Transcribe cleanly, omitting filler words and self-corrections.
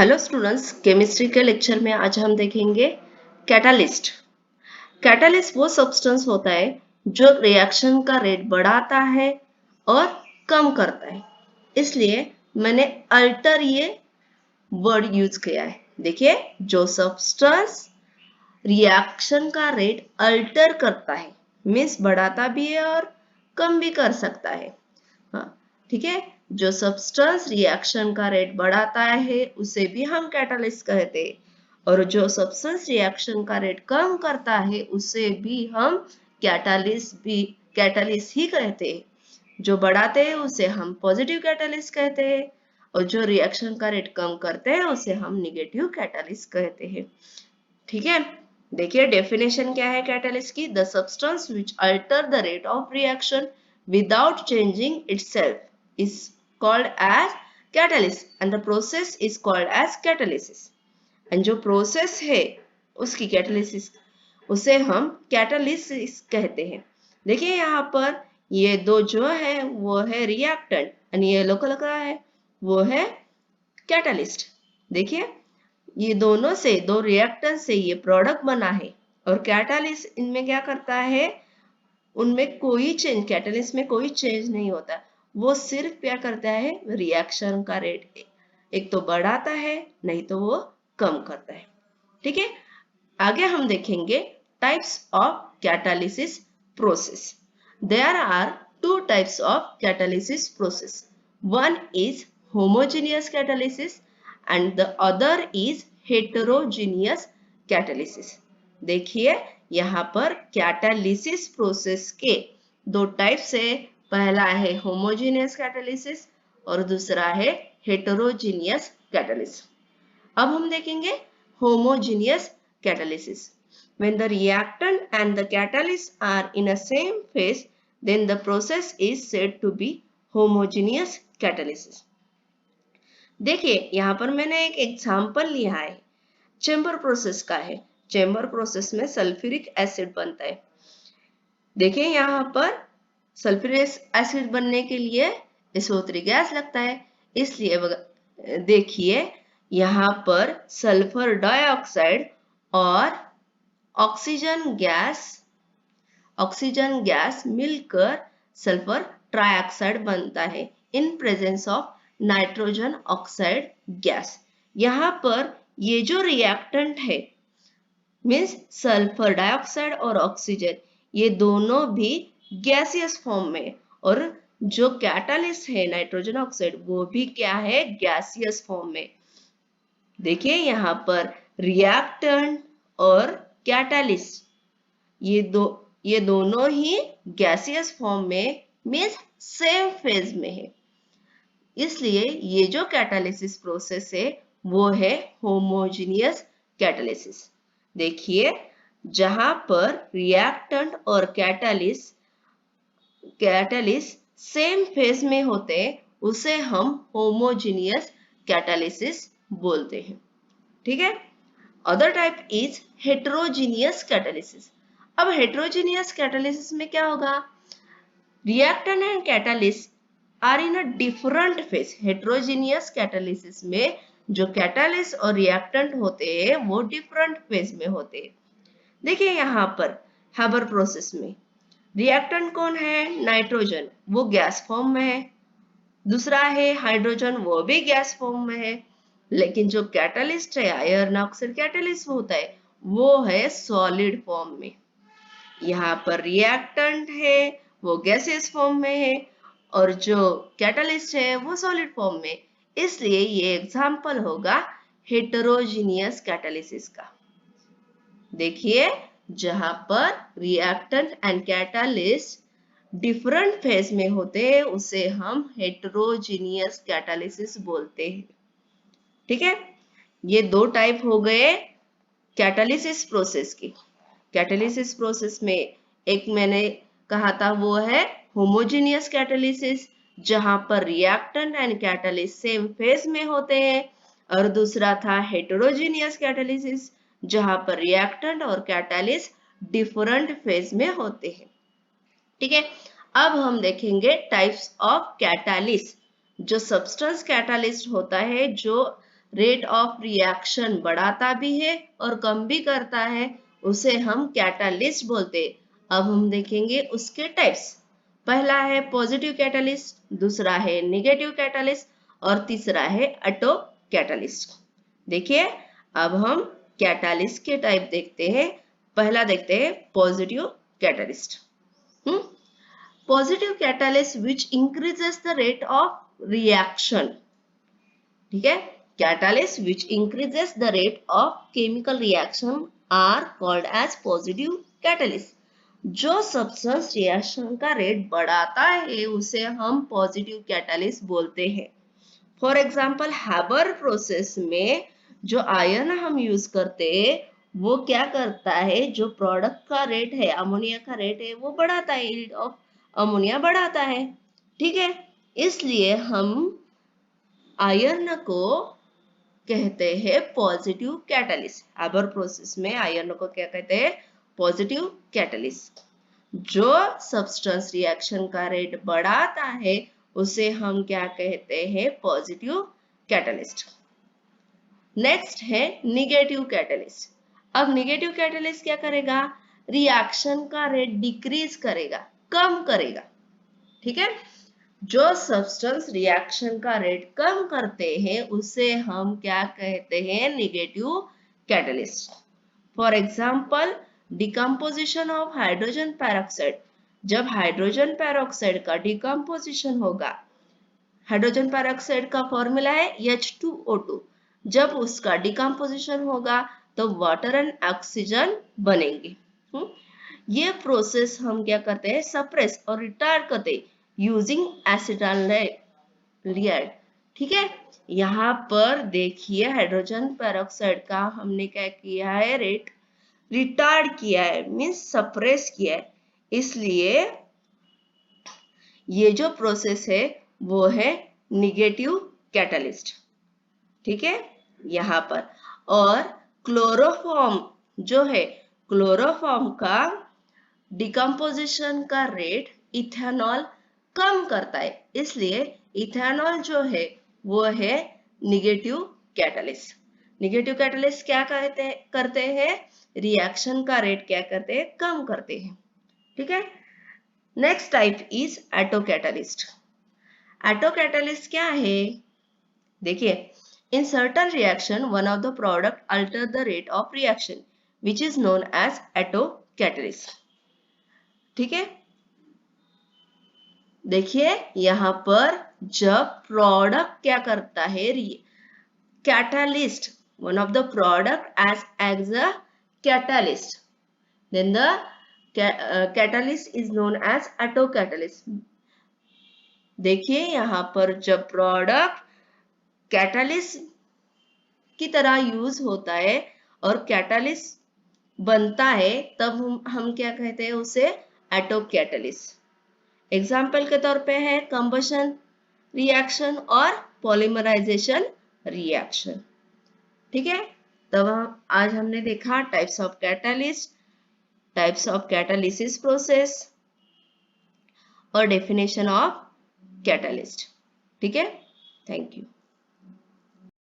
Hello students, chemistry के lecture में आज हम देखेंगे कैटालिस्ट। कैटालिस्ट वो सब्सटेंस होता है जो रिएक्शन का रेट बढ़ाता है और कम करता है, इसलिए मैंने अल्टर ये वर्ड यूज किया है। देखिए, जो सब्सटेंस रिएक्शन का रेट अल्टर करता है मीन्स बढ़ाता भी है और कम भी कर सकता है। हाँ, ठीक है। जो सब्सटेंस रिएक्शन का रेट बढ़ाता है उसे भी हम कैटालिस्ट कहते हैं, और जो सब्सटेंस रिएक्शन का रेट कम करता है उसे भी हम कैटालिस्ट ही कहते हैं। जो बढ़ाते हैं उसे हम पॉजिटिव कैटालिस्ट कहते हैं, और जो रिएक्शन का रेट कम करते हैं उसे हम निगेटिव कैटालिस्ट कहते हैं। ठीक है, देखिए डेफिनेशन क्या है कैटालिस्ट की। The substance which alter the rate of reaction without changing itself is called as catalyst and the process is called as catalysis। and जो process है उसकी catalysis उसे हम catalysis कहते हैं। देखिए यहाँ पर ये दो जो है वो है reactant और ये येलो कलर का है वो है catalyst। देखिए ये दोनों से दो रिएक्टेंट से ये प्रोडक्ट बना है, और कैटालिस्ट इनमें क्या करता है, उनमें कोई चेंज, कैटालिस्ट में कोई चेंज नहीं होता। वो सिर्फ क्या करता है, रिएक्शन का रेट एक तो बढ़ाता है नहीं तो वो कम करता है। ठीक है, आगे हम देखेंगे types of catalysis process. There are two types of catalysis process. One is homogeneous catalysis and the other is heterogeneous catalysis। देखिए यहाँ पर कैटालिसिस प्रोसेस के दो टाइप्स है। पहला है होमोजेनियस कैटालिसिस और दूसरा है हेटेरोजेनियस कैटालिसिस। अब हम देखेंगे homogeneous catalysis. When the reactant and the catalyst are in a same phase, then the process is said to be homogeneous catalysis। देखिए यहाँ पर मैंने एक एग्जाम्पल लिया है, चेंबर प्रोसेस का है। चेंबर प्रोसेस में सल्फ्यूरिक एसिड बनता है। देखिए यहाँ पर सल्फ्यूरिक एसिड बनने के लिए SO3 गैस लगता है, इसलिए देखिए यहाँ पर सल्फर डाइऑक्साइड और ऑक्सीजन गैस मिलकर सल्फर ट्राइऑक्साइड बनता है in presence of nitrogen oxide gas. यहाँ पर ये जो रिएक्टेंट है मीन्स सल्फर डाइऑक्साइड और ऑक्सीजन, ये दोनों भी गैसियस फॉर्म में, और जो कैटालिस्ट है नाइट्रोजन ऑक्साइड वो भी क्या है, गैसियस फॉर्म में। देखिए यहाँ पर रिएक्टेंट और कैटालिस्ट ये दोनों ही गैसियस फॉर्म में मीन्स सेम फेज में है, इसलिए ये जो कैटालिसिस प्रोसेस है वो है होमोजेनियस कैटालिसिस। देखिए जहां पर रिएक्टेंट और कैटालिस्ट सेम फेज में होते हैं उसे हम होमोजेनियस कैटालिसिस बोलते हैं। ठीक है, other type is heterogeneous catalysis. अब हेटेरोजेनियस कैटालिसिस में क्या होगा, reactant and catalyst are in a different phase. Heterogeneous catalysis में जो कैटालिस्ट और रिएक्टेंट होते हैं वो डिफरेंट फेज में होते हैं। देखिए यहाँ पर हैबर प्रोसेस में रिएक्टेंट कौन है, नाइट्रोजन, वो गैस फॉर्म में है। दूसरा है हाइड्रोजन, वो भी गैस फॉर्म में है। लेकिन जो कैटालिस्ट है आयरन ऑक्साइड कैटालिस्ट होता है वो है सॉलिड फॉर्म में। यहाँ पर रिएक्टेंट है वो गैसियस फॉर्म में है और जो कैटालिस्ट है वो सॉलिड फॉर्म में, इसलिए ये एग्जांपल होगा हेटेरोजेनियस कैटालिसिस का। देखिए जहां पर reactant and catalyst different phase में होते हैं उसे हम हेटेरोजेनियस कैटालिसिस बोलते हैं। ठीक है, ये दो टाइप हो गए कैटालिसिस प्रोसेस की। कैटालिसिस प्रोसेस में एक मैंने कहा था वो है होमोजेनियस कैटालिसिस, जहां पर reactant and catalyst same phase में होते हैं, और दूसरा था हेटेरोजेनियस कैटालिसिस जहां पर रिएक्टेंट और कैटालिस्ट डिफरेंट फेज में होते हैं। ठीक है, अब हम देखेंगे टाइप्स ऑफ कैटालिस्ट। जो सब्सटेंस कैटालिस्ट होता है जो रेट ऑफ रिएक्शन बढ़ाता भी है और कम भी करता है, उसे हम कैटालिस्ट बोलते हैं। अब हम देखेंगे उसके टाइप्स। पहला है पॉजिटिव कैटालिस्ट, दूसरा है निगेटिव कैटालिस्ट और तीसरा है ऑटो कैटालिस्ट। देखिए, अब हम कैटालिस्ट के टाइप देखते हैं। पहला देखते हैं positive catalyst. Positive catalyst which increases the rate of reaction. ठीक है, catalyst which increases the rate of chemical reaction are called as positive catalyst. जो सब्सटेंस रिएक्शन का रेट बढ़ाता है उसे हम पॉजिटिव कैटालिस्ट बोलते हैं। फॉर एग्जाम्पल, हैबर प्रोसेस में जो आयरन हम यूज करते हैं वो क्या करता है, जो प्रोडक्ट का रेट है, अमोनिया का रेट है, वो बढ़ाता है, यील्ड ऑफ अमोनिया बढ़ाता है। ठीक है, इसलिए हम आयरन को कहते हैं पॉजिटिव कैटालिस्ट। हैबर प्रोसेस में आयरन को क्या कहते हैं, पॉजिटिव कैटालिस्ट। जो सब्सटेंस रिएक्शन का रेट बढ़ाता है उसे हम क्या कहते हैं, पॉजिटिव कैटालिस्ट। नेक्स्ट है निगेटिव कैटालिस्ट। अब निगेटिव कैटालिस्ट क्या करेगा, रिएक्शन का रेट डिक्रीज करेगा, कम करेगा। ठीक है, जो सब्सटेंस रिएक्शन का रेट कम करते हैं उसे हम क्या कहते हैं, negative catalyst. For example, decomposition of hydrogen peroxide. जब हाइड्रोजन पेरोक्साइड का डिकम्पोजिशन होगा, हाइड्रोजन पेरोक्साइड का फॉर्मूला है H2O2। जब उसका डिकम्पोजिशन होगा तो वाटर एंड ऑक्सीजन बनेंगे। ये प्रोसेस हम क्या करते हैं, सप्रेस और रिटार्ड करते हैं यूजिंग एसिटाल्डिहाइड। ठीक है, यहाँ पर देखिए हाइड्रोजन पेरोक्साइड का हमने क्या किया है, रेट रिटार्ड किया है, मीन्स सप्रेस किया है। इसलिए ये जो प्रोसेस है वो है निगेटिव कैटालिस्ट। ठीक है, यहाँ पर। और क्लोरोफॉर्म जो है, क्लोरोफॉर्म का डिकम्पोजिशन का रेट इथेनॉल कम करता है, इसलिए इथेनॉल जो है वो है निगेटिव कैटालिस्ट। निगेटिव कैटालिस्ट क्या करते हैं, रिएक्शन का रेट क्या करते हैं, कम करते हैं। ठीक है, next type is auto catalyst. Auto catalyst क्या है, देखिए, in certain reaction one of the product alter the rate of reaction which is known as auto catalyst. ठीक है, देखिए यहाँ पर जब प्रोडक्ट क्या करता है, catalyst, one of the product as a catalyst, then the catalyst is known as auto catalyst. देखिए यहाँ पर जब प्रोडक्ट कैटालिस्ट की तरह यूज होता है और कैटालिस्ट बनता है तब हम क्या कहते हैं, उसे ऑटो कैटालिस्ट। एग्जाम्पल के तौर पे है कंबशन रिएक्शन और पॉलीमराइजेशन रिएक्शन। ठीक है, तब आज हमने देखा types of catalyst, types of catalysis process और डेफिनेशन ऑफ कैटालिस्ट। ठीक है, थैंक यू।